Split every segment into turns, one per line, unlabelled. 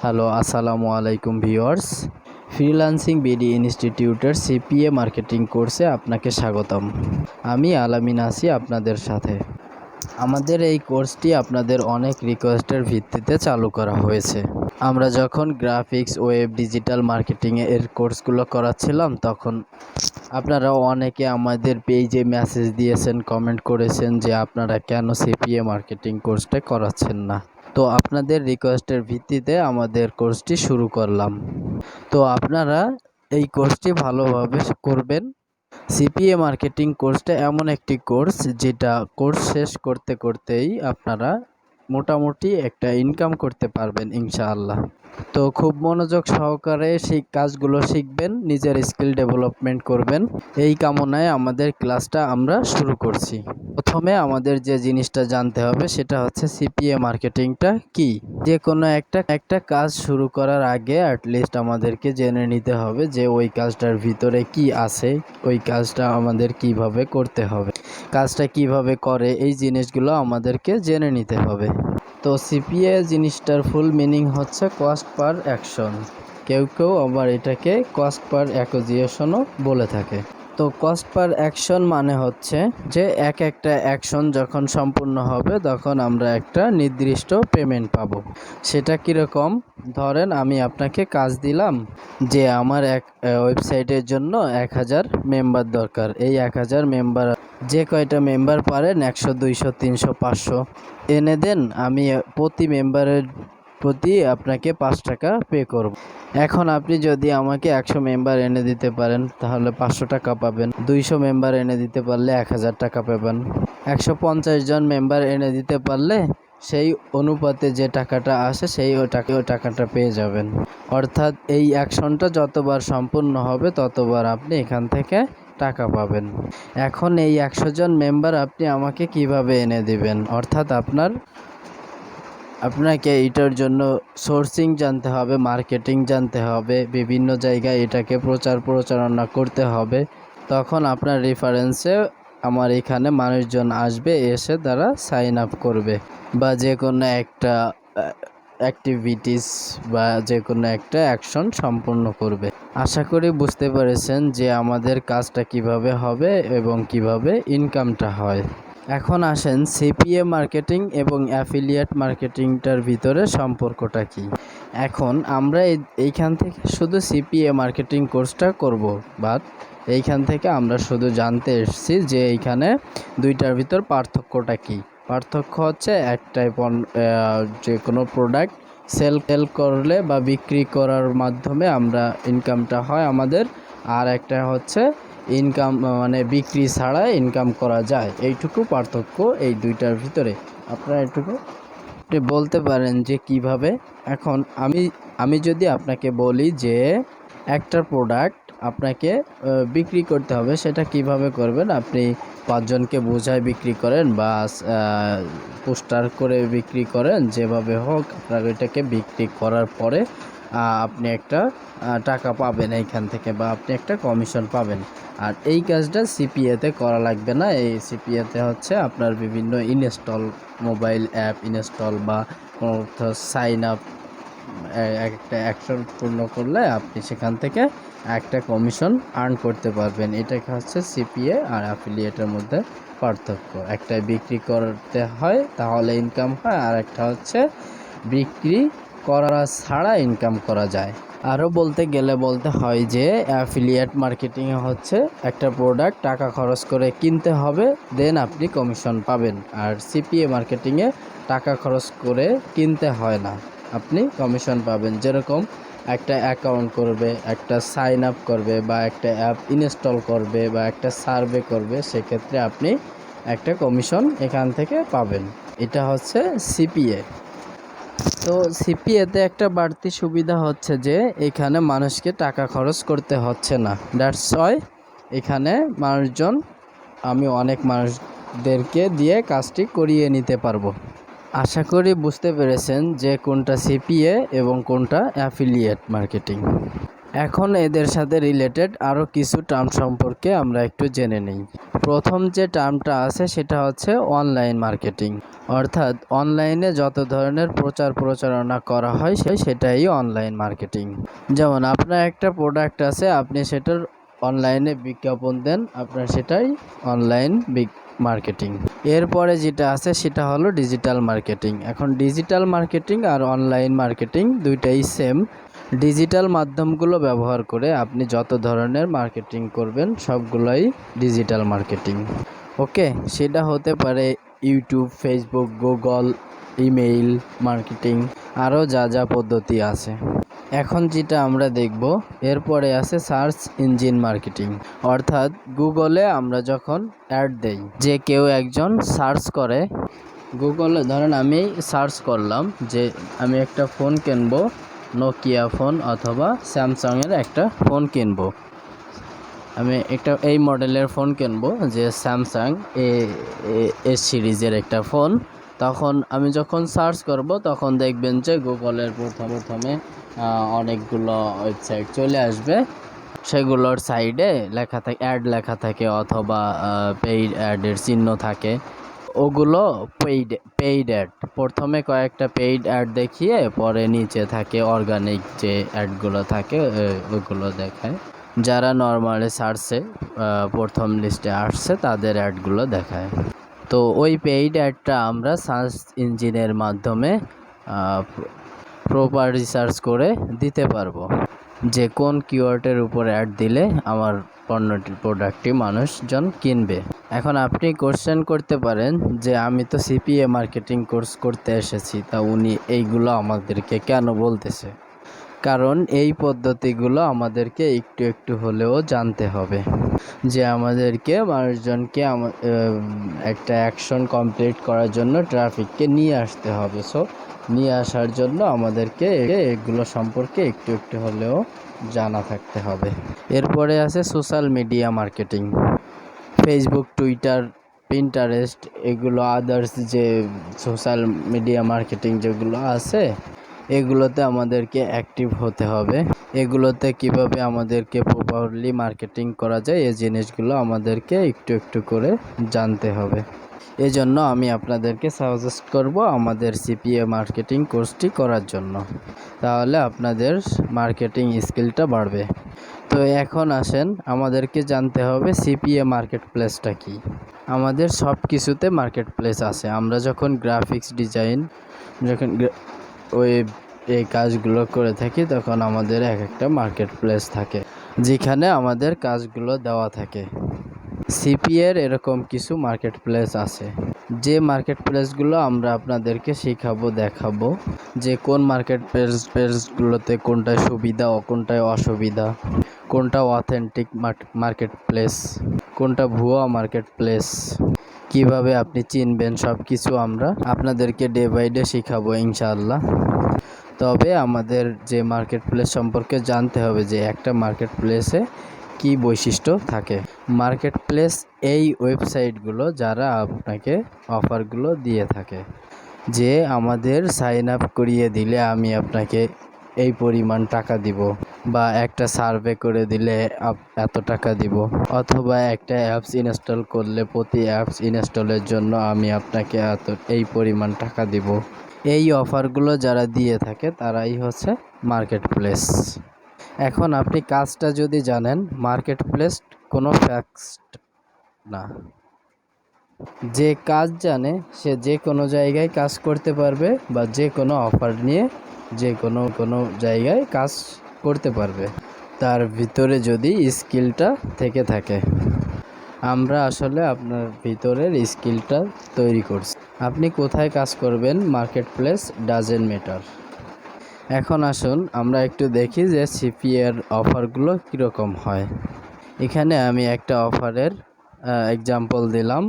Hello, আসসালামু আলাইকুম viewers. Freelancing BD ইনস্টিটিউটের সিপিএ মার্কেটিং কোর্সে আপনাকে স্বাগতম। আমি আলামিন আছি আপনাদের সাথে। আমাদের এই কোর্সটি আপনাদের অনেক রিকোয়েস্টের ভিত্তিতে চালু করা হয়েছে। আমরা যখন গ্রাফিক্স, ওয়েব, ডিজিটাল মার্কেটিংয়ের কোর্সগুলো করাচ্ছিলাম তখন আপনারা অনেকে আমাদের পেজে মেসেজ দিয়েছেন, কমেন্ট করেছেন যে আপনারা কেন সিপিএ মার্কেটিং কোর্সটা করাচ্ছেন না। তো আপনাদের রিকোয়েস্টের ভিত্তিতে আমাদের কোর্সটি শুরু করলাম। তো আপনারা এই কোর্সটি ভালোভাবে করবেন। সিপিএ মার্কেটিং কোর্সটা এমন একটি কোর্স যেটা কোর্স শেষ করতে করতেই আপনারা মোটামুটি একটা ইনকাম করতে পারবেন ইনশাআল্লাহ। তো খুব মনোযোগ সহকারে সেই কাজগুলো শিখবেন, নিজের স্কিল ডেভেলপমেন্ট করবেন। এই কামনায় আমাদের ক্লাসটা আমরা শুরু করছি। প্রথমে আমাদের যে জিনিসটা জানতে হবে সেটা হচ্ছে সিপিএ মার্কেটিংটা কি। যে কোনো একটা কাজ শুরু করার আগে অ্যাটলিস্ট আমাদেরকে জেনে নিতে হবে যে ওই কাজটার ভিতরে কি আছে, ওই কাজটা আমাদের কিভাবে করতে হবে, কাজটা কিভাবে করে, এই জিনিসগুলো আমাদেরকে জেনে নিতে হবে। তো সিপিএ জিনিসটার ফুল মিনিং হচ্ছে কস্ট পার অ্যাকশন। কেউ কেউ আবার এটাকে কস্ট পার অ্যাকুজিশনও বলে থাকে। তো কস্ট পার অ্যাকশন মানে হচ্ছে যে একটা অ্যাকশন যখন সম্পূর্ণ হবে তখন আমরা একটা নির্দিষ্ট পেমেন্ট পাবো। সেটা কীরকম? ধরেন আমি আপনাকে কাজ দিলাম যে আমার এক ওয়েবসাইটের জন্য 1000 মেম্বার দরকার। এই 1000 মেম্বার যে কয়টা মেম্বার পারেন 100, 200, 300, 500 এনে দেন। আমি প্রতি মেম্বারের প্রতি আপনাকে 5 টাকা পে করব। এখন আপনি যদি আমাকে 100 মেম্বার এনে দিতে পারেন তাহলে 500 টাকা পাবেন। 200 মেম্বার এনে দিতে পারলে 1000 টাকা পাবেন। 150 জন মেম্বার এনে দিতে পারলে সেই অনুপাতে যে টাকাটা আসে সেই টাকাটা পেয়ে যাবেন। অর্থাৎ এই অ্যাকশনটা যতবার সম্পূর্ণ হবে ততবার আপনি এখান থেকে টাকা পাবেন। এখন এই 100 জন মেম্বার আপনি আমাকে কিভাবে এনে দিবেন? অর্থাৎ আপনাকে এটার জন্য সোর্সিং জানতে হবে, মার্কেটিং জানতে হবে, বিভিন্ন জায়গায় এটাকে প্রচারণা করতে হবে। তখন আপনার রেফারেন্সে আমার এখানে মানুষজন আসবে, এসে তারা সাইন আপ করবে বা যে কোনো একটা অ্যাক্টিভিটিস বা যে কোনো একটা অ্যাকশন সম্পূর্ণ করবে। আশা করি বুঝতে পেরেছেন যে আমাদের কাজটা কিভাবে হবে এবং কিভাবে ইনকামটা হয়। এখন আসেন সিপিএ মার্কেটিং এবং অ্যাফিলিয়েট মার্কেটিংটার ভিতরে সম্পর্কটা কি। এখন আমরা এইখান থেকে শুধু সিপিএ মার্কেটিং কোর্সটা করব, বাট এইখান থেকে আমরা শুধু জানতে এসেছি যে এইখানে দুইটার ভিতর পার্থক্যটা কি। পার্থক্য হচ্ছে একটাই যে কোনো প্রোডাক্ট সেল করলে বা বিক্রি করার মাধ্যমে আমরা ইনকামটা হয় আমাদের, আর একটা হচ্ছে ইনকাম মানে বিক্রি ছাড়া ইনকাম করা যায়। এইটুকু পার্থক্য এই দুইটার ভিতরে। আপনারা এটুকু বলতে পারেন যে কিভাবে। এখন আমি যদি আপনাকে বলি যে একটা প্রোডাক্ট আপনাকে বিক্রি করতে হবে, সেটা কিভাবে করবেন? আপনি 5 জনকে বোঝায় বিক্রি করেন বা পোস্টার করে বিক্রি করেন, যেভাবে হোক আপনার এটাকে বিক্রি করার পরে আপনি একটা টাকা পাবেন এইখান থেকে, বা আপনি একটা কমিশন পাবেন। আর এই কাজটা সিপিএতে করা লাগবে না। এই সিপিএতে হচ্ছে আপনার বিভিন্ন ইনস্টল, মোবাইল অ্যাপ ইনস্টল বা কোনো সাইন আপ, একটা অ্যাকশন পূর্ণ করলে আপনি সেখান থেকে একটা কমিশন আর্ন করতে পারবেন। এটাকে হচ্ছে সিপিএ আর অ্যাফিলিয়েটের মধ্যে পার্থক্য। একটা বিক্রি করতে হয় তাহলে ইনকাম হয়, আর একটা হচ্ছে বিক্রি করা ছাড়া ইনকাম করা যায়। আরও বলতে গেলে বলতে হয় যে অ্যাফিলিয়েট মার্কেটিংয়ে হচ্ছে একটা প্রোডাক্ট টাকা খরচ করে কিনতে হবে, দেন আপনি কমিশন পাবেন। আর সিপিএ মার্কেটিংয়ে টাকা খরচ করে কিনতে হয় না, আপনি কমিশন পাবেন। যেরকম একটা অ্যাকাউন্ট করবে, একটা সাইন আপ করবে বা একটা অ্যাপ ইনস্টল করবে বা একটা সার্ভে করবে, সেক্ষেত্রে আপনি একটা কমিশন এখান থেকে পাবেন। এটা হচ্ছে সিপিএ। তো সিপিএতে একটা বাড়তি সুবিধা হচ্ছে যে এখানে মানুষকে টাকা খরচ করতে হচ্ছে না। দ্যাটস ওয়াই এখানে আমি অনেক মানুষদেরকে দিয়ে কাজটি করিয়ে নিতে পারবো। আশা করি বুঝতে পেরেছেন যে কোনটা সিপিএ এবং কোনটা অ্যাফিলিয়েট মার্কেটিং। এখন এদের সাথে রিলেটেড আরও কিছু টার্ম সম্পর্কে আমরা একটু জেনে নিই। প্রথম যে টার্মটা আছে সেটা হচ্ছে অনলাইন মার্কেটিং, অর্থাৎ অনলাইনে যত ধরনের প্রচার প্রচারণা করা হয় সেটাই অনলাইন মার্কেটিং। যেমন আপনার একটা প্রোডাক্ট আছে, আপনি সেটার অনলাইনে বিজ্ঞাপন দেন, আপনার সেটাই অনলাইন মার্কেটিং। এরপরে যেটা আছে সেটা হলো ডিজিটাল মার্কেটিং। এখন ডিজিটাল মার্কেটিং আর অনলাইন মার্কেটিং দুইটাই সেম। ডিজিটাল মাধ্যমগুলো ব্যবহার করে আপনি যত ধরনের মার্কেটিং করবেন সবগুলোই ডিজিটাল মার্কেটিং। ওকে, সেটা হতে পারে YouTube, Facebook, Google, email marketing, আরও যা যা পদ্ধতি আছে। এখন যেটা আমরা দেখব, এরপরে আছে সার্চ ইঞ্জিন মার্কেটিং, অর্থাৎ গুগলে আমরা যখন অ্যাড দেই, যে কেউ একজন সার্চ করে গুগলে, ধরেন আমি সার্চ করলাম যে আমি একটা ফোন কিনবো, নোকিয়া ফোন অথবা স্যামসাংয়ের একটা ফোন কিনবো, আমি একটা এই মডেলের ফোন কিনবো যে স্যামসাং এস সিরিজের একটা ফোন। তখন আমি যখন সার্চ করব তখন দেখবেন যে গুগলের প্রথমে অনেকগুলো ওয়েবসাইট চলে আসবে, সেগুলোর সাইডে লেখা থাকে, অ্যাড লেখা থাকে অথবা পেইড অ্যাডের চিহ্ন থাকে। ওগুলো পেইড অ্যাড, প্রথমে কয়েকটা পেইড অ্যাড দেখিয়ে পরে নিচে থাকে অর্গানিক যে অ্যাডগুলো থাকে ওগুলো দেখায়। যারা নর্মালি সার্চে প্রথম লিস্টে আসছে তাদের অ্যাডগুলো দেখায়। তো ওই পেইড অ্যাডটা আমরা সার্চ ইঞ্জিনের মাধ্যমে প্রপার রিসার্চ করে দিতে পারবো যে কোন কিওয়ার্ডের উপর অ্যাড দিলে আমার প্রোডাক্টটি মানুষজন কিনবে। এখন আপনি কোশ্চেন করতে পারেন যে আমি তো সিপিএ মার্কেটিং কোর্স করতে এসেছি, তা উনি এইগুলো আমাদেরকে কেন বলতেছে? কারণ এই পদ্ধতিগুলো আমাদেরকে একটু একটু হলেও জানতে হবে, যে আমাদেরকে মানুষজনকে একটা অ্যাকশন কমপ্লিট করার জন্য ট্রাফিককে নিয়ে আসতে হবে। সো নিয়ে আসার জন্য আমাদেরকে এগুলো সম্পর্কে একটু একটু হলেও জানা থাকতে হবে। এরপরে আছে social media marketing, Facebook, Twitter, Pinterest, এগুলো আদার্স যে সোশ্যাল মিডিয়া মার্কেটিং যেগুলো আছে এগুলোতে আমাদেরকে অ্যাক্টিভ হতে হবে। এগুলোতে কিভাবে আমাদেরকে প্রপারলি মার্কেটিং করা যায় এই জিনিসগুলো আমাদেরকে একটু একটু করে জানতে হবে। এজন্য আমি আপনাদেরকে সাজেস্ট করব আমাদের সিপিএ মার্কেটিং কোর্সটি করার জন্য, তাহলে আপনাদের মার্কেটিং স্কিলটা বাড়বে। তো এখন আসেন, আমাদেরকে জানতে হবে সিপিএ মার্কেট প্লেসটা কী। আমাদের সব কিছুতে মার্কেট প্লেস আছে। আমরা যখন গ্রাফিক্স ডিজাইন, যখন ওয়েব এই কাজগুলো করে থাকি তখন আমাদের এক একটা মার্কেট প্লেস থাকে যেখানে আমাদের কাজগুলো দেওয়া থাকে। সিপিএর এরকম কিছু মার্কেট প্লেস আছে, যে মার্কেট প্লেসগুলো আমরা আপনাদেরকে শেখাবো, দেখাবো যে কোন মার্কেট প্লেসগুলোতে কোনটায় সুবিধা ও কোনটায় অসুবিধা, কোনটা অথেন্টিক মার্কেট প্লেস, কোনটা ভুয়া মার্কেট প্লেস, কিভাবে আপনি চিনবেন, সব কিছু আমরা আপনাদেরকে ডে বাই ডে শেখাবো ইনশাআল্লাহ। তবে আমাদের যে মার্কেট প্লেস সম্পর্কে জানতে হবে যে একটা মার্কেট প্লেসে কী বৈশিষ্ট্য থাকে। মার্কেট প্লেস এই ওয়েবসাইটগুলো যারা আপনাকে অফারগুলো দিয়ে থাকে, যে আমাদের সাইন আপ করিয়ে দিলে আমি আপনাকে এই পরিমাণ টাকা দিব, বা একটা সার্ভে করে দিলে এত টাকা দিব, অথবা একটা অ্যাপস ইনস্টল করলে প্রতি অ্যাপস ইনস্টলের জন্য আমি আপনাকে এই পরিমাণ টাকা দিব। এই অফারগুলো যারা দিয়ে থাকে তারাই হচ্ছে মার্কেট প্লেস। এখন আপনি কাজটা যদি জানেন, মার্কেট প্লেস কোনো ফ্যাক্ট না। যে কাজ জানে সে যে কোনো জায়গায় কাজ করতে পারবে, বা যে কোনো অফার নিয়ে যে কোনো জায়গায় কাজ করতে পারবে, তার ভিতরে যদি স্কিলটা থেকে থাকে। আমরা আসলে আপনার ভিতরের স্কিলটা তৈরি করছি। আপনি কোথায় কাজ করবেন, মার্কেট প্লেস ডাজেন্ট ম্যাটার। এখন আসুন আমরা একটু দেখি যে সিপিএর অফারগুলো কীরকম হয়। এখানে আমি একটা অফারের এক্সাম্পল দিলাম,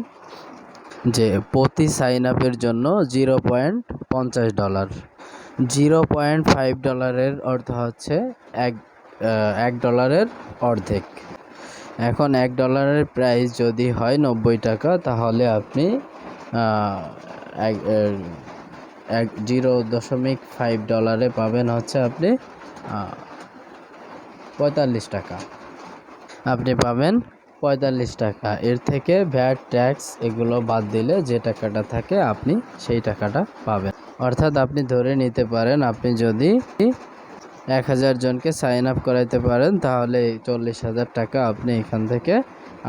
যে প্রতি সাইন আপের জন্য $0.50, $0.5 অর্থ হচ্ছে $1 অর্ধেক। এখন $1 প্রাইস যদি হয় 90 টাকা, তাহলে আপনি $0.5 পাবেন হচ্ছে আপনি 45 টাকা। আপনি পাবেন 45 টাকা। এর থেকে ভ্যাট, ট্যাক্স এগুলো বাদ দিলে যে টাকাটা থাকে আপনি সেই টাকাটা পাবেন। অর্থাৎ আপনি ধরে নিতে পারেন আপনি যদি 1000 জনকে সাইন আপ করাইতে পারেন তাহলে 40,000 টাকা আপনি এখান থেকে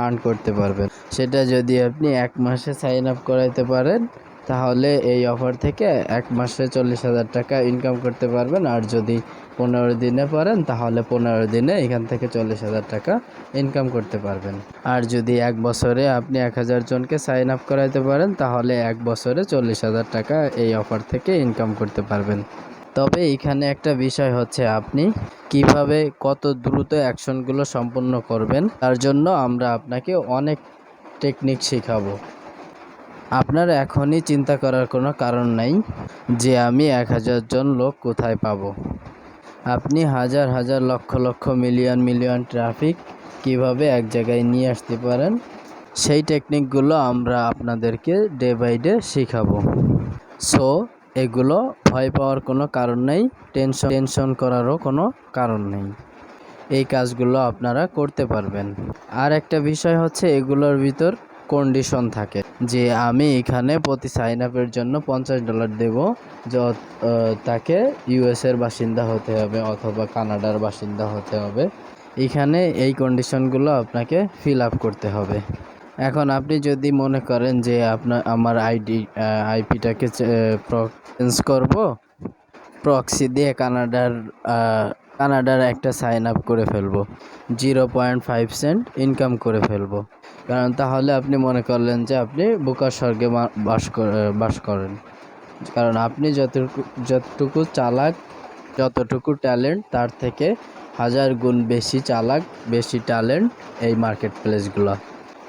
আর্ন করতে পারবেন। সেটা যদি আপনি 1 মাসে সাইন আপ করাইতে পারেন তাহলে এই অফার থেকে 1 মাসে 40,000 টাকা ইনকাম করতে পারবেন। আর যদি 15 দিনে পারেন তাহলে 15 দিনে এখান থেকে 40,000 টাকা ইনকাম করতে পারবেন। আর যদি 1 বছরে আপনি 1000 জনকে সাইন আপ করাইতে পারেন তাহলে 1 বছরে 40,000 টাকা এই অফার থেকে ইনকাম করতে পারবেন। তবে এখানে একটা বিষয় হচ্ছে আপনি কিভাবে কত দ্রুত অ্যাকশনগুলো সম্পন্ন করবেন তার জন্য আমরা আপনাকে অনেক টেকনিক শেখাবো। আপনার এখনই চিন্তা করার কোনো কারণ নাই যে আমি 1000 জন লোক কোথায় পাবো। আপনি হাজার হাজার lakh lakh million million traffic কিভাবে এক জায়গায় নিয়ে আসতে পারেন সেই টেকনিকগুলো আমরা আপনাদেরকে ডে বাই ডে শেখাবো। সো এগুলো ভয় পাওয়ার কোনো কারণ নেই, টেনশন করারও কোনো কারণ নেই। এই কাজগুলো আপনারা করতে পারবেন। আর একটা বিষয় হচ্ছে এগুলোর ভিতর কন্ডিশন থাকে যে আমি এখানে প্রতি সাইন আপের জন্য $50 দেব, তাকে ইউএসের বাসিন্দা হতে হবে অথবা কানাডার বাসিন্দা হতে হবে। এখানে এই কন্ডিশনগুলো আপনাকে ফিল আপ করতে হবে। এখন আপনি যদি মনে করেন যে আমার আইপিটাকে চেঞ্জ করব, প্রক্সি দিয়ে কানাডার একটা সাইন আপ করে ফেলবো, 0.5 সেন্ট ইনকাম করে ফেলবো। কারণ তাহলে আপনি মনে করলেন যে আপনি বোকার স্বর্গে বাস করেন। কারণ আপনি যতটুকু চালাক, যতটুকু ট্যালেন্ট তার থেকে 1000 গুণ বেশি চালাক, বেশি ট্যালেন্ট এই মার্কেট প্লেসগুলো।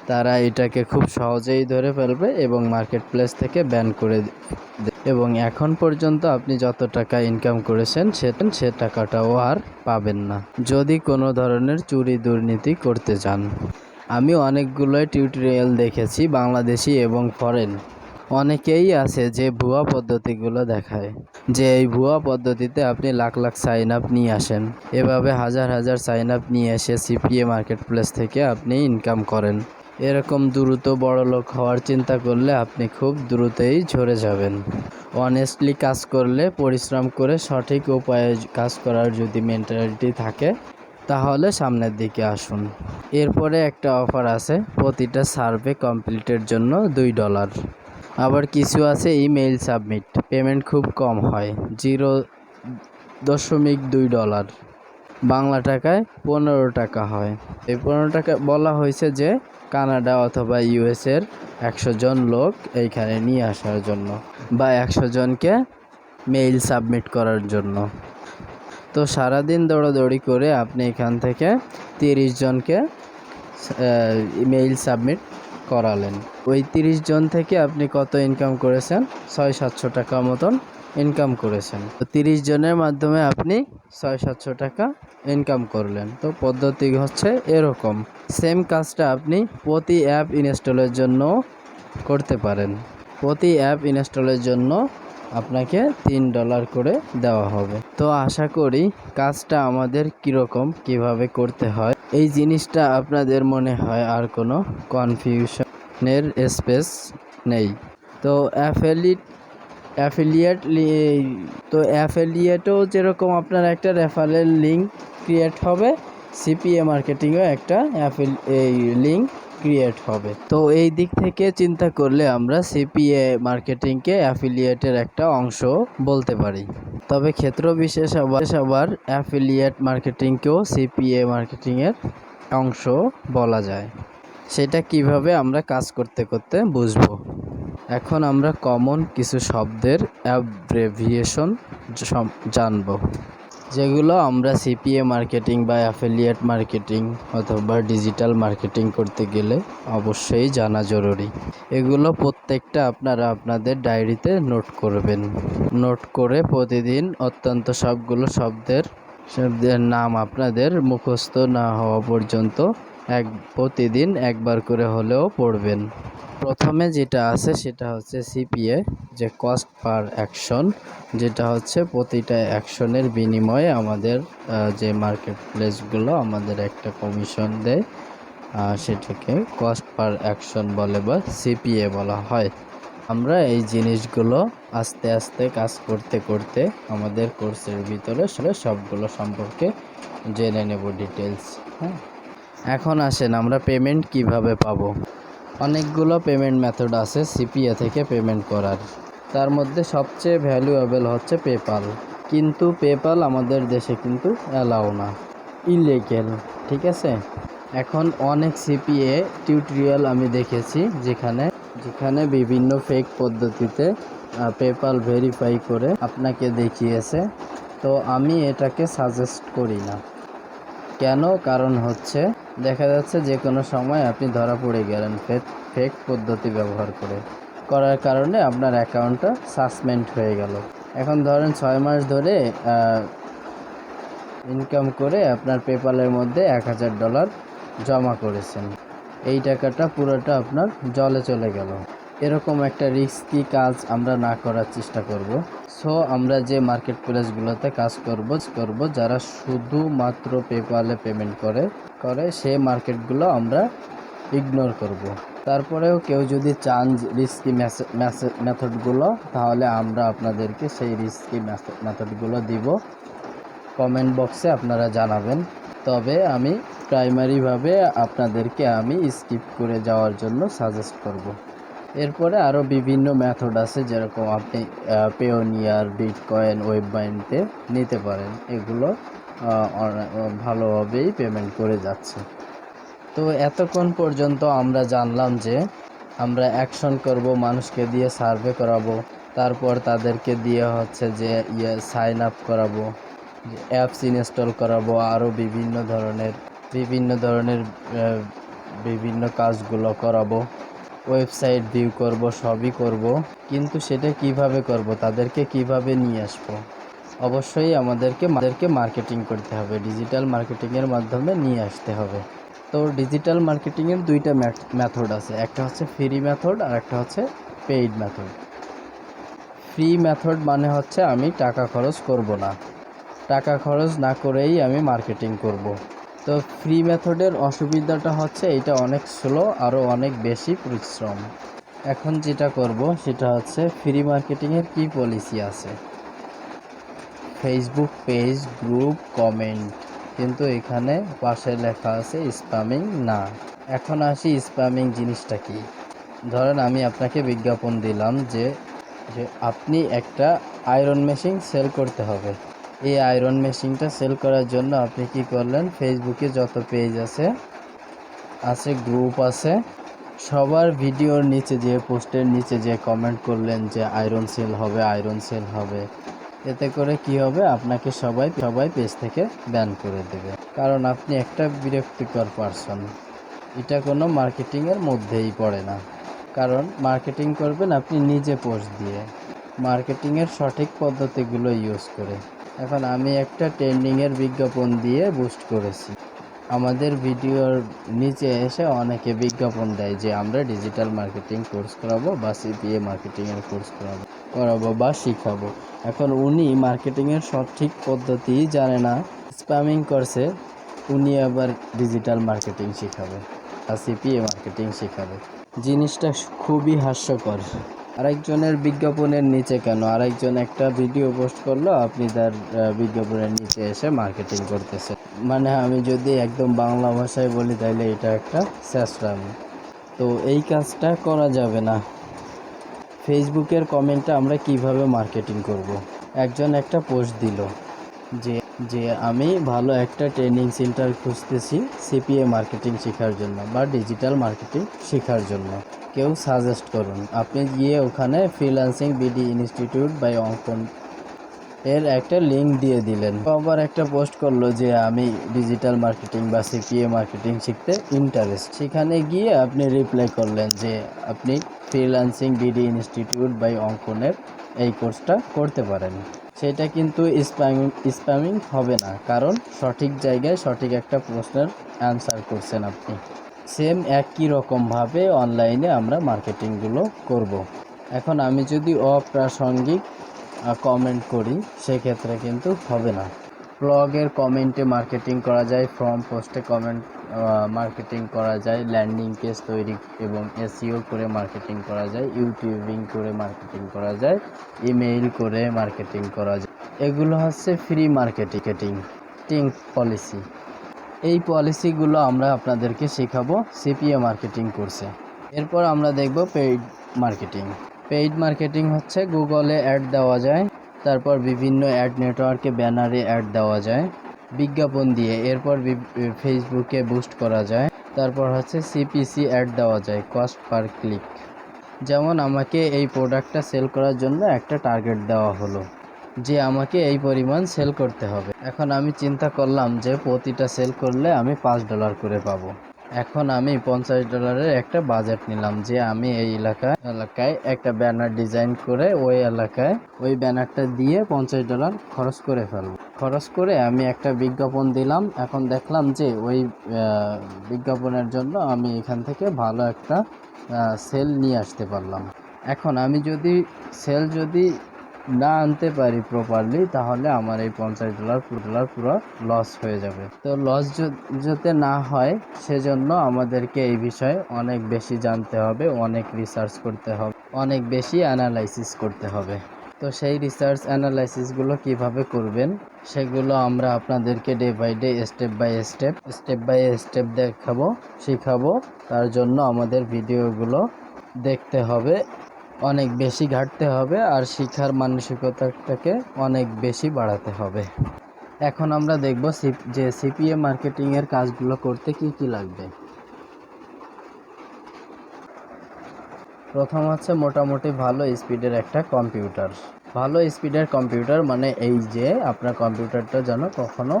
তারা এটাকে খুব সহজেই ধরে ফেলবে এবং মার্কেট প্লেস থেকে ব্যান করে দেবে। এবং এখন পর্যন্ত আপনি যত টাকা ইনকাম করেছেন সে টাকাটাও আর পাবেন না যদি কোনো ধরনের চুরি দুর্নীতি করতে চান। আমি অনেকগুলোই টিউটোরিয়াল দেখেছি, বাংলাদেশি এবং ফরেন। অনেকেই আছে যে ভুয়া পদ্ধতিগুলো দেখায় যে এই ভুয়া পদ্ধতিতে আপনি লাখ লাখ সাইন আপ নিয়ে আসেন। এভাবে হাজার হাজার সাইন আপ নিয়ে এসে সিপিএ মার্কেট প্লেস থেকে আপনি ইনকাম করেন। এরকম দ্রুত বড়লোক হওয়ার চিন্তা করলে আপনি খুব দ্রুতই ঝরে যাবেন। অনেস্টলি কাজ করলে, পরিশ্রম করে সঠিক উপায়ে কাজ করার যদি মেন্টালিটি থাকে তাহলে সামনের দিকে আসুন। এরপরে একটা অফার আছে প্রতিটা সার্ভে কমপ্লিটের জন্য $2। আবার কিছু আছে ইমেইল সাবমিট, পেমেন্ট খুব কম হয়, $0.2, বাংলা টাকায় 15 টাকা হয়। এই 15 টাকা বলা হয়েছে যে কানাডা অথবা ইউএসের 100 জন লোক এইখানে নিয়ে আসার জন্য বা 100 জনকে মেইল সাবমিট করার জন্য। তো সারাদিন দৌড়াদৌড়ি করে আপনি এখান থেকে 30 জনকে মেইল সাবমিট করালেন। ওই 30 জন থেকে আপনি কত ইনকাম করেছেন? 600-700 টাকা মতন ইনকাম করেছেন। তো 30 জনের মাধ্যমে আপনি 600-700 টাকা ইনকাম করলেন। তো পদ্ধতি হচ্ছে এরকম। সেম কাজটা আপনি প্রতি অ্যাপ ইনস্টলের জন্য করতে পারেন। প্রতি অ্যাপ ইনস্টলের জন্য আপনাকে $3 করে দেওয়া হবে। তো আশা করি কাজটা আমাদের কিভাবে করতে হয় এই জিনিসটা আপনাদের মনে হয় আর কোনো কনফিউশনের স্পেস নেই। তো অ্যাফিলিয়েটও যেরকম আপনার একটা রেফারেল লিঙ্ক ক্রিয়েট হবে, সিপিএ মার্কেটিংয়েও একটা লিঙ্ক ক্রিয়েট হবে। তো এই দিক থেকে চিন্তা করলে আমরা সিপিএ মার্কেটিংকে অ্যাফিলিয়েটের একটা অংশ বলতে পারি। তবে ক্ষেত্র বিশেষ আবার অ্যাফিলিয়েট মার্কেটিংকেও সিপিএ মার্কেটিংয়ের অংশ বলা যায়। সেটা কিভাবে আমরা কাজ করতে করতে বুঝবো। এখন আমরা কমন কিছু শব্দের অ্যাব্রেভিয়েশন জানব, যেগুলো আমরা সিপিএ মার্কেটিং বা অ্যাফিলিয়েট মার্কেটিং অথবা ডিজিটাল মার্কেটিং করতে গেলে অবশ্যই জানা জরুরি। এগুলো প্রত্যেকটা আপনারা আপনাদের ডায়েরিতে নোট করবেন। নোট করে প্রতিদিন অত্যন্ত সবগুলো শব্দের নাম আপনাদের মুখস্থ না হওয়া পর্যন্ত প্রতিদিন একবার করে হলেও পড়বেন। প্রথমে যেটা আছে সেটা হচ্ছে সিপিএ, যে কস্ট পার অ্যাকশন, যেটা হচ্ছে প্রতিটা অ্যাকশনের বিনিময়ে আমাদের যে মার্কেট প্লেসগুলো আমাদের একটা কমিশন দেয়, সেটাকে কস্ট পার অ্যাকশন বলে বা সিপিএ বলা হয়। আমরা এই জিনিসগুলো আস্তে আস্তে কাজ করতে করতে আমাদের কোর্সের ভিতরে সবগুলো সম্পর্কে জেনে নেব ডিটেলস। হ্যাঁ, এখন আসেন আমরা পেমেন্ট কিভাবে পাবো। অনেকগুলো পেমেন্ট মেথড আছে সিপিএ থেকে পেমেন্ট করার, তার মধ্যে সবচেয়ে ভ্যালুয়েবল হচ্ছে পেপাল। কিন্তু পেপাল আমাদের দেশে কিন্তু অ্যালাউ না, ইলিগ্যাল। ঠিক আছে, এখন অনেক সিপিএ টিউটোরিয়াল আমি দেখেছি যেখানে বিভিন্ন ফেক পদ্ধতিতে পেপাল ভেরিফাই করে আপনাকে দেখিয়েছে। তো আমি এটাকে সাজেস্ট করি না। কেন? কারণ হচ্ছে দেখা যাচ্ছে যে কোনো সময় আপনি ধরা পড়ে গেলেন ফেক পদ্ধতি ব্যবহার করার কারণে আপনার অ্যাকাউন্টটা সাসপেন্ড হয়ে গেল। এখন ধরেন 6 মাস ধরে ইনকাম করে আপনার পেপালের মধ্যে $1000 জমা করেছেন, এই টাকাটা পুরোটা আপনার জলে চলে গেল। এরকম একটা রিস্কি কাজ আমরা না করার চেষ্টা করব। সো আমরা যে মার্কেট প্লেসগুলোতে কাজ করব যারা শুধুমাত্র পেপালে পেমেন্ট করে সেই মার্কেটগুলো আমরা ইগনোর করব। তারপরেও কেউ যদি চান রিস্কি মেথডগুলো, তাহলে আমরা আপনাদেরকে সেই রিস্কি মেথডগুলো দিব। কমেন্ট বক্সে আপনারা জানাবেন। তবে আমি প্রাইমারিভাবে আপনাদেরকে আমি স্কিপ করে যাওয়ার জন্য সাজেস্ট করব। এরপরে আরও বিভিন্ন মেথড আছে, যেরকম আপনি পেওনিয়ার, বিটকয়েন, ওয়েবমাইনতে নিতে পারেন। এগুলো ভালোভাবেই পেমেন্ট করে যাচ্ছে। তো এতক্ষণ পর্যন্ত আমরা জানলাম যে আমরা অ্যাকশন করব, মানুষকে দিয়ে সার্ভে করাবো, তারপর তাদেরকে দিয়ে হচ্ছে যে সাইন আপ করাবো, অ্যাপস ইনস্টল করাবো, আরও বিভিন্ন ধরনের বিভিন্ন কাজগুলো করাবো, ওয়েবসাইট ভিউ করব, সবই করব। কিন্তু সেটা কিভাবে করব, তাদেরকে কিভাবে নিয়ে আসবো? অবশ্যই আমাদেরকে মার্কেটিং করতে হবে, ডিজিটাল মার্কেটিংয়ের মাধ্যমে নিয়ে আসতে হবে। তো ডিজিটাল মার্কেটিংয়ের দুইটা মেথড আছে, একটা হচ্ছে ফ্রি মেথড আর একটা হচ্ছে পেইড মেথড। ফ্রি মেথড মানে হচ্ছে আমি টাকা খরচ করব না, টাকা খরচ না করেই আমি মার্কেটিং করব। তো ফ্রি মেথডের অসুবিধাটা হচ্ছে এটা অনেক স্লো, আরও অনেক বেশি পরিশ্রম। এখন যেটা করব সেটা হচ্ছে ফ্রি মার্কেটিংয়ের কি পলিসি আছে, ফেসবুক পেজ, গ্রুপ, কমেন্ট, কিন্তু এখানে পাশে লেখা আছে স্প্যামিং না। এখন আসি স্প্যামিং জিনিসটা কি। ধরেন আমি আপনাকে বিজ্ঞাপন দিলাম যে আপনি একটা আয়রন মেশিন সেল করতে হবে। এই আয়রন মেশিনটা সেল করার জন্য আপনি কি করলেন, ফেসবুকে যত পেজ আছে, গ্রুপ আছে, সবার ভিডিওর নিচে যে পোস্টের নিচে যে কমেন্ট করলেন যে আয়রন সেল হবে। এতে করে কি হবে, আপনাকে সবাই পেজ থেকে ব্যান করে দেবে, কারণ আপনি একটা বিরক্তিকর পারসন। এটা কোনো মার্কেটিংয়ের মধ্যেই পড়ে না, কারণ মার্কেটিং করবেন আপনি নিজে পোস্ট দিয়ে, মার্কেটিংয়ের সঠিক পদ্ধতিগুলো ইউজ করে। এখন আমি একটা ট্রেন্ডিংয়ের বিজ্ঞাপন দিয়ে বুস্ট করেছি, আমাদের ভিডিওর নিচে এসে অনেকে বিজ্ঞাপন দেয় যে আমরা ডিজিটাল মার্কেটিং কোর্স করাবো বা সিপিএ মার্কেটিংয়ের কোর্স করাবো বা শিখাবো। এখন উনি মার্কেটিংয়ের সঠিক পদ্ধতি জানে না, স্প্যামিং করছে, উনি আবার ডিজিটাল মার্কেটিং শেখাবে আর সিপিএ মার্কেটিং শেখাবে। জিনিসটা খুবই হাস্যকর। আরেকজনের বিজ্ঞাপনের নিচে কেন আরেকজন একটা ভিডিও পোস্ট করলো, আপনি তার বিজ্ঞাপনের নিচে এসে মার্কেটিং করতেছেন। মানে আমি যদি একদম বাংলা ভাষায় বলি তাহলে এটা একটা স্যাসরামি। তো এই কাজটা করা যাবে না। ফেসবুকের কমেন্টে আমরা কিভাবে মার্কেটিং করব? একজন একটা পোস্ট দিল যে আমি ভালো একটা ট্রেনিং সেন্টার খুঁজতেছি সিপিএ মার্কেটিং শেখার জন্য বা ডিজিটাল মার্কেটিং শেখার জন্য, কেউ সাজেস্ট করুন। আপনি গিয়ে ওখানে ফ্রিল্যান্সিং বিডি ইনস্টিটিউট বাই অঙ্কন এর একটা লিঙ্ক দিয়ে দিলেন। আবার একটা পোস্ট করলো যে আমি ডিজিটাল মার্কেটিং বা সিপিএ মার্কেটিং শিখতে ইন্টারেস্ট। সেখানে গিয়ে আপনি রিপ্লাই করলেন যে আপনি ফ্রিল্যান্সিং বিডি ইনস্টিটিউট বাই অঙ্কনের এই কোর্সটা করতে পারেন। সেটা কিন্তু স্প্যামিং হবে না, কারণ সঠিক জায়গায় সঠিক একটা প্রশ্নের অ্যান্সার করছেন আপনি। সেম একই রকমভাবে অনলাইনে আমরা মার্কেটিংগুলো করব। এখন আমি যদি অপ্রাসঙ্গিক কমেন্ট করি সেক্ষেত্রে কিন্তু হবে না। ব্লগের কমেন্টে মার্কেটিং করা যায়, ফ্রম পোস্টে কমেন্ট মার্কেটিং করা যায়, ল্যান্ডিং পেজ তৈরি এবং এসইও করে মার্কেটিং করা যায়, ইউটিউবিং করে মার্কেটিং করা যায়, ইমেইল করে মার্কেটিং করা যায়। এগুলো হচ্ছে ফ্রি মার্কেটিং পলিসি। এই পলিসিগুলো আমরা আপনাদেরকে শেখাবো সিপিএ মার্কেটিং কোর্সে। এরপর আমরা দেখব পেইড মার্কেটিং। পেইড মার্কেটিং হচ্ছে গুগলে অ্যাড দেওয়া যায়, তারপর বিভিন্ন অ্যাড নেটওয়ার্কে ব্যানারে অ্যাড দেওয়া যায় বিজ্ঞাপন দিয়ে, এরপর ফেসবুকে বুস্ট করা যায়, তারপর হচ্ছে সিপিসি অ্যাড দেওয়া যায়, কস্ট পার ক্লিক। যেমন আমাকে এই প্রোডাক্টটা সেল করার জন্য একটা টার্গেট দেওয়া হলো যে আমাকে এই পরিমাণ সেল করতে হবে। এখন আমি চিন্তা করলাম যে প্রতিটা সেল করলে আমি $5 করে পাবো। এখন আমি $50 একটা বাজেট নিলাম যে আমি এই এলাকায় একটা ব্যানার ডিজাইন করে ওই এলাকায় ওই ব্যানারটা দিয়ে $50 খরচ করে ফেলবো। খরচ করে আমি একটা বিজ্ঞাপন দিলাম। এখন দেখলাম যে ওই বিজ্ঞাপনের জন্য আমি এখান থেকে ভালো একটা সেল নিয়ে আসতে পারলাম। এখন আমি যদি সেল না আনতে পারি প্রপারলি, তাহলে আমার এই $50 পুরো লস হয়ে যাবে। তো লস যাতে না হয় সেজন্য আমাদেরকে এই বিষয়ে অনেক বেশি জানতে হবে, অনেক রিসার্চ করতে হবে, অনেক বেশি অ্যানালাইসিস করতে হবে। তো সেই রিসার্চ অ্যানালাইসিসগুলো কিভাবে করবেন সেগুলো আমরা আপনাদেরকে day by day step by step শেখাবো। তার জন্য আমাদের ভিডিওগুলো দেখতে হবে, অনেক বেশি ঘাটতে হবে, আর শিক্ষার মানসিকতাটাকে অনেক বেশি বাড়াতে হবে। এখন আমরা দেখব যে সিপিএ মার্কেটিংয়ের কাজগুলো করতে কি কি লাগবে। প্রথম হচ্ছে মোটামুটি ভালো স্পিডের একটা কম্পিউটার। ভালো স্পিডের কম্পিউটার মানে এই যে আপনার কম্পিউটারটা যেন কখনো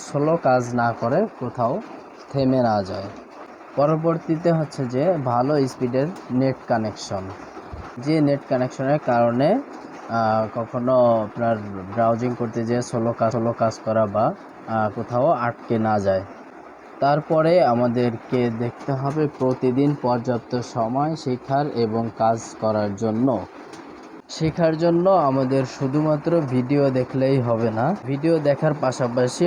স্লো কাজ না করে, কোথাও থেমে না যায়। পরবর্তীতে হচ্ছে যে ভালো স্পিডের নেট কানেকশন, যে নেট কানেকশনের কারণে কখনো আপনার ব্রাউজিং করতে যেয়ে স্লো কাজ করা বা কোথাও আটকে না যায়। তারপরে আমাদেরকে দেখতে হবে প্রতিদিন পর্যাপ্ত সময় শেখার এবং কাজ করার জন্য। শেখার জন্য আমাদের শুধুমাত্র ভিডিও দেখলেই হবে না, ভিডিও দেখার পাশাপাশি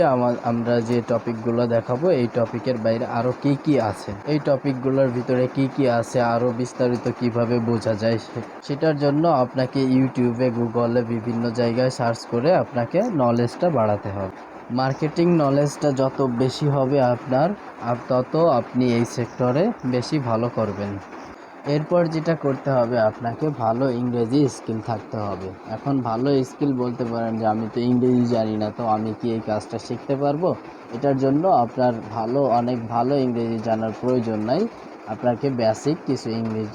আমরা যে টপিকগুলো দেখাবো এই টপিকের বাইরে আরও কি আছে, এই টপিকগুলোর ভিতরে কি আছে আরও বিস্তারিত কিভাবে বোঝা যায় সেটার জন্য আপনাকে ইউটিউবে, গুগলে বিভিন্ন জায়গায় সার্চ করে আপনাকে নলেজটা বাড়াতে হবে। মার্কেটিং নলেজটা যত বেশি হবে আপনার, তত আপনি এই সেক্টরে বেশি ভালো করবেন। এরপর যেটা করতে হবে, আপনাকে ভালো ইংরেজি স্কিল থাকতে হবে। এখন ভালো স্কিল বলতে পারেন যে আমি তো ইংরেজি জানি না, তো আমি কি এই কাজটা শিখতে পারবো? এটার জন্য আপনার অনেক ভালো ইংরেজি জানার প্রয়োজন নাই। আপনাকে বেসিক কিছু ইংলিশ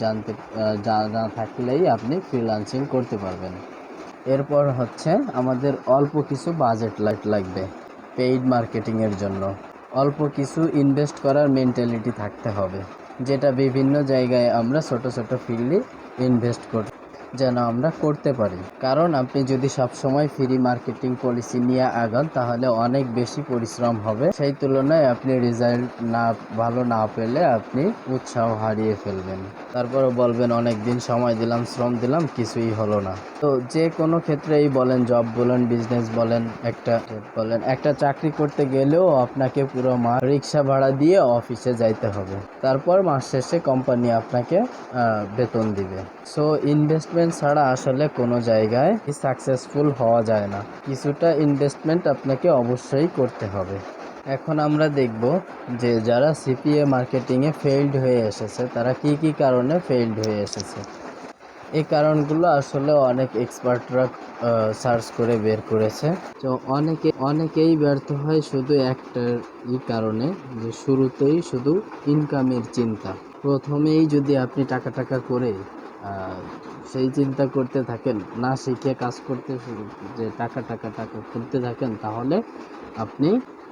জানা থাকলেই আপনি ফ্রিল্যান্সিং করতে পারবেন। এরপর হচ্ছে আমাদের অল্প কিছু বাজেট লাগবে পেইড মার্কেটিংয়ের জন্য। অল্প কিছু ইনভেস্ট করার মেন্টালিটি থাকতে হবে, যেটা বিভিন্ন জায়গায় আমরা ছোট ফিল্ডে ইনভেস্ট যেন আমরা করতে পারি। কারণ আপনি যদি সবসময় ফ্রি মার্কেটিং পলিসি নিয়ে আগান তাহলে অনেক বেশি পরিশ্রম হবে, সেই তুলনায় আপনি রেজাল্ট ভালো না পেলে আপনি উৎসাহ হারিয়ে ফেলবেন। তারপরে বলবেন অনেক দিন সময় দিলাম, শ্রম দিলাম, কিছুই হলো না। তো যে কোনো ক্ষেত্রেই বলেন, জব বলেন, বিজনেস বলেন, একটা চাকরি করতে গেলেও আপনাকে পুরো মাস রিক্সা ভাড়া দিয়ে অফিসে যাইতে হবে, তারপর মাস শেষে কোম্পানি আপনাকে বেতন দিবে। সো ইনভেস্টমেন্ট ছাড়া আসলে কোনো জায়গায় সাকসেসফুল হওয়া যায় না। কিছুটা ইনভেস্টমেন্ট আপনাকে অবশ্যই করতে হবে। এখন আমরা দেখব যে যারা সিপিএ মার্কেটিংয়ে ফেইল্ড হয়ে এসেছে তারা কি কারণে ফেইল্ড হয়ে এসেছে। এই কারণগুলো আসলে অনেক এক্সপার্টরা সার্চ করে বের করেছে। তো অনেকেই ব্যর্থ হয় শুধু একটাই কারণে, যে শুরুতেই শুধু ইনকামের চিন্তা। প্রথমেই যদি আপনি টাকা করে সেই চিন্তা করতে থাকেন, না শিখে কাজ করতে যে টাকা করতে থাকেন,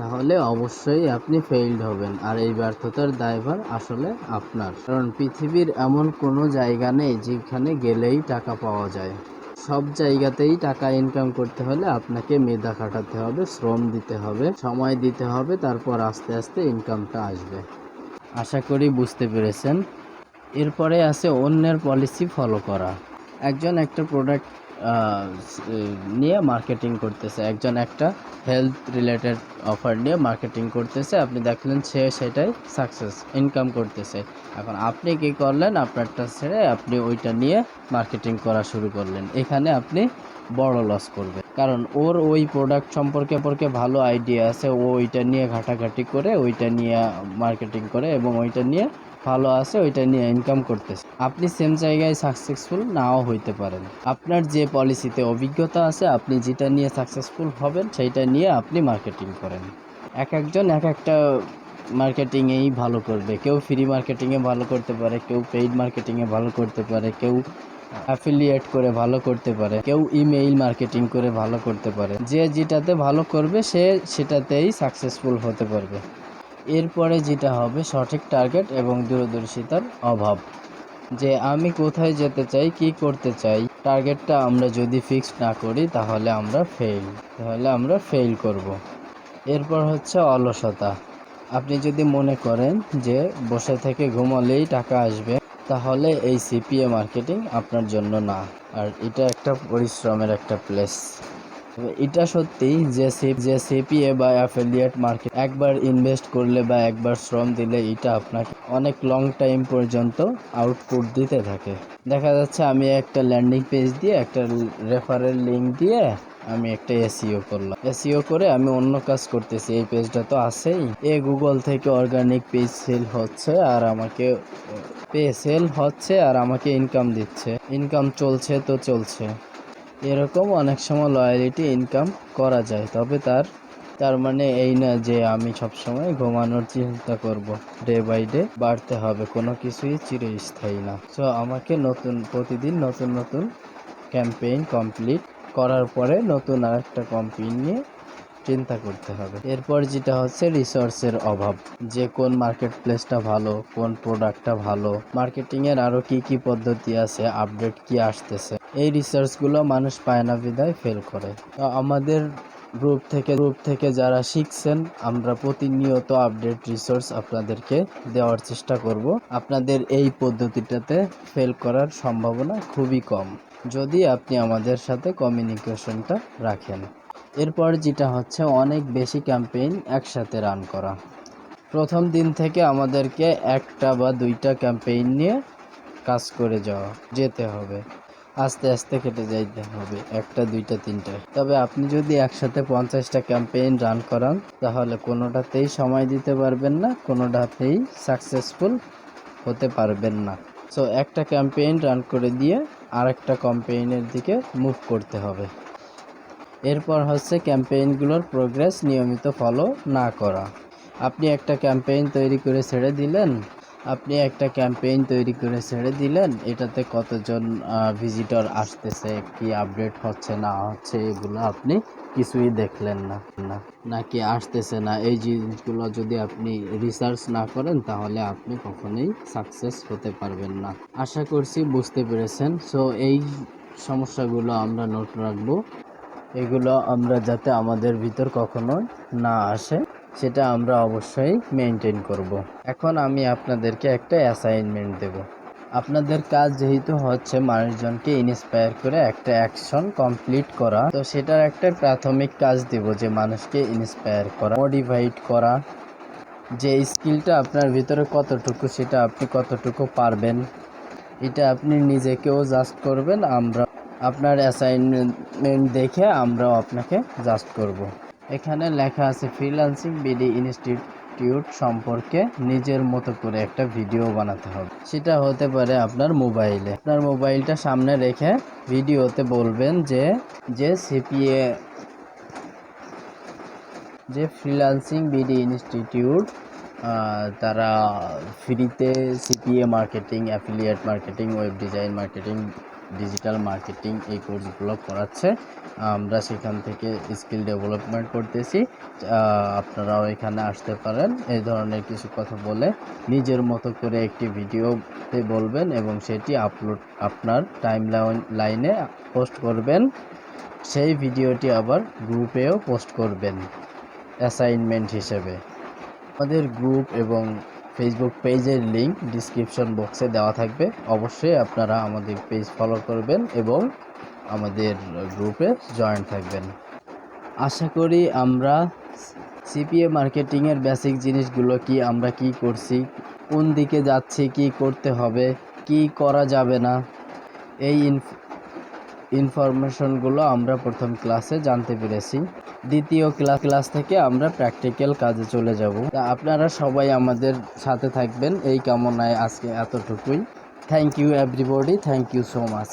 তাহলে অবশ্যই আপনি ফেইল্ড হবেন। আর এই ব্যর্থতার দায়ভার আসলে আপনার, কারণ পৃথিবীর এমন কোনো জায়গা নেই যেখানে গেলেই টাকা পাওয়া যায়। সব জায়গাতেই টাকা ইনকাম করতে হলে আপনাকে মেধা খাটাতে হবে, শ্রম দিতে হবে, সময় দিতে হবে, তারপর আস্তে আস্তে ইনকামটা আসবে। আশা করি বুঝতে পেরেছেন। এরপরে আছে অন্যের পলিসি ফলো করা। একজন একটা প্রোডাক্ট নিয়ে মার্কেটিং করতেছে, একজন একটা হেলথ রিলেটেড অফার নিয়ে মার্কেটিং করতেছে, আপনি দেখলেন সে সেটাই সাকসেস ইনকাম করতেছে। এখন আপনি কি করলেন, আপনারটা ছেড়ে আপনি ওইটা নিয়ে মার্কেটিং করা শুরু করলেন। এখানে আপনি বড় লস করবেন, কারণ ওর ওই প্রোডাক্ট সম্পর্কে ভালো আইডিয়া আছে, ও ওইটা নিয়ে ঘাটাঘাটি করে ওইটা নিয়ে মার্কেটিং করে এবং ওইটা নিয়ে ভালো আছে, ওইটা নিয়ে ইনকাম করতেছে। আপনি সেম জায়গায় সাকসেসফুল নাও হইতে পারেন। আপনার যে পলিসিতে অভিজ্ঞতা আছে, আপনি যেটা নিয়ে সাকসেসফুল হবেন সেইটা নিয়ে আপনি মার্কেটিং করেন। এক একজন এক একটা মার্কেটিংয়েই ভালো করবে। কেউ ফ্রি মার্কেটিংয়ে ভালো করতে পারে, কেউ পেইড মার্কেটিংয়ে ভালো করতে পারে, কেউ অ্যাফিলিয়েট করে ভালো করতে পারে, কেউ ইমেইল মার্কেটিং করে ভালো করতে পারে। যে যেটাতে ভালো করবে সে সেটাতেই সাকসেসফুল হতে পারবে। এরপরে যেটা হবে সঠিক টার্গেট এবং দূরদর্শিতার অভাব। যে আমি কোথায় যেতে চাই, কি করতে চাই, টার্গেটটা আমরা যদি ফিক্সড না করি তাহলে আমরা ফেল করব। এরপর হচ্ছে অলসতা। আপনি যদি মনে করেন যে বসে থেকে ঘুমালেই টাকা আসবে, তাহলে এই সিপিএ মার্কেটিং আপনার জন্য না। আর এটা একটা পরিশ্রমের একটা প্লেস। এটা সত্যি যে সিপিএ বা অ্যাফিলিয়েট মার্কেট একবার ইনভেস্ট করলে বা একবার শ্রম দিলে এটা আপনাকে অনেক লং টাইম পর্যন্ত আউটপুট দিতে থাকে। দেখা যাচ্ছে আমি একটা ল্যান্ডিং পেজ দিয়ে একটা রেফারেল লিঙ্ক দিয়ে আমি একটা এসইও করলাম, এসইও করে আমি অন্য কাজ করতেছি, এই পেজটা তো আছেই, গুগল থেকে অর্গানিক পেজ সেল হচ্ছে আর আমাকে ইনকাম দিচ্ছে, ইনকাম চলছে তো চলছে। এরকম অনেক সময় লয়ালিটি ইনকাম করা যায়, তবে তার মানে এই না যে আমি সবসময় ঘুমানোর চিন্তা করব। ডে বাই ডে বাড়তে হবে, কোনো কিছুই চিরস্থায়ী না। সো আমাকে প্রতিদিন নতুন ক্যাম্পেইন কমপ্লিট করার পরে নতুন আরেকটা ক্যাম্পেইন নিয়ে চিন্তা করতে হবে। এরপর যেটা হচ্ছে রিসোর্সের অভাব, যে কোন মার্কেট প্লেসটা ভালো, কোন প্রোডাক্টটা ভালো, মার্কেটিংয়ের আরও কি পদ্ধতি আছে, আপডেট কি আসতেছে, এই রিসার্চগুলো মানুষ পায় না বিধায় ফেল করে। তো আমাদের গ্রুপ থেকে যারা শিখছেন, আমরা প্রতিনিয়ত আপডেট রিসোর্স আপনাদেরকে দেওয়ার চেষ্টা করব। আপনাদের এই পদ্ধতিটাতে ফেল করার সম্ভাবনা খুবই কম, যদি আপনি আমাদের সাথে কমিউনিকেশনটা রাখেন। এরপর যেটা হচ্ছে অনেক বেশি ক্যাম্পেইন একসাথে রান করা। প্রথম দিন থেকে আমাদেরকে একটা বা দুইটা ক্যাম্পেইন নিয়ে কাজ করে যেতে হবে, আস্তে আস্তে কেটে যাইতে হবে, একটা দুইটা তিনটা। তবে আপনি যদি একসাথে 50টা ক্যাম্পেইন রান করান তাহলে কোনোটাতেই সময় দিতে পারবেন না, কোনোটাতেই সাকসেসফুল হতে পারবেন না। সো একটা ক্যাম্পেইন রান করে দিয়ে আরেকটা ক্যাম্পেইনের দিকে মুভ করতে হবে। এরপর হচ্ছে ক্যাম্পেইনগুলোর প্রোগ্রেস নিয়মিত ফলো না করা। আপনি একটা ক্যাম্পেইন তৈরি করে ছেড়ে দিলেন, এটাতে কতজন ভিজিটর আসতেছে, কি আপডেট হচ্ছে না হচ্ছে, এগুলো আপনি কিছুই দেখলেন না, নাকি আসতেছে না, এই জিনিসগুলো যদি আপনি রিসার্চ না করেন তাহলে আপনি কখনোই সাকসেস হতে পারবেন না। আশা করছি বুঝতে পেরেছেন। সো এই সমস্যাগুলো আমরা নোট রাখবো, এগুলো আমরা যাতে আমাদের ভিতর কখনো না আসে সেটা আমরা অবশ্যই মেনটেন করব। এখন আমি আপনাদেরকে একটা অ্যাসাইনমেন্ট দেব। আপনাদের কাজ যেহেতু হচ্ছে মানুষজনকে ইন্সপায়ার করে একটা অ্যাকশন কমপ্লিট করা, তো সেটার একটা প্রাথমিক কাজ দেব যে মানুষকে ইন্সপায়ার করা, মোটিভেট করা। যে স্কিলটা আপনার ভিতরে কতটুকু, সেটা আপনি কতটুকু পারবেন, এটা আপনি নিজেকেও জাজ করবেন, আমরা আপনার অ্যাসাইনমেন্ট দেখে আমরাও আপনাকে জাজ করব। এখানে লেখা আছে ফ্রিল্যান্সিং বিডি ইনস্টিটিউট সম্পর্কে নিজের মতো করে একটা ভিডিও বানাতে হবে। সেটা হতে পারে আপনার মোবাইলটা সামনে রেখে ভিডিওতে বলবেন যে সিপিএ যে ফ্রিল্যান্সিং বিডি ইনস্টিটিউট তারা ফ্রিতে CPA marketing, affiliate marketing, web design marketing, digital marketing এই কোর্সগুলো করাচ্ছে। আমরা সেখান থেকে স্কিল ডেভেলপমেন্ট করতেছি, আপনারাও এখানে আসতে পারেন। এই ধরনের কিছু কথা বলে নিজের মতো করে একটি ভিডিওতে বলবেন এবং সেটি আপনার লাইনে পোস্ট করবেন। সেই ভিডিওটি আবার গ্রুপেও পোস্ট করবেন অ্যাসাইনমেন্ট হিসেবে। আমাদের গ্রুপ এবং ফেসবুক পেজের লিংক ডিসক্রিপশন বক্সে দেওয়া থাকবে। অবশ্যই আপনারা আমাদের পেজ ফলো করবেন এবং আমাদের গ্রুপে জয়েন থাকবেন। আশা করি আমরা সিপিএ মার্কেটিংয়ের বেসিক জিনিসগুলো কি, আমরা কি করছি, কোন দিকে যাচ্ছি, কি করতে হবে, কি করা যাবে না, এই ইনফরমেশনগুলো আমরা প্রথম ক্লাসে জানতে পেরেছি। দ্বিতীয় ক্লাস থেকে আমরা প্র্যাকটিক্যাল কাজে চলে যাব। তা আপনারা সবাই আমাদের সাথে থাকবেন এই কামনায় আজকে এতটুকুই। Thank you everybody, thank you so much.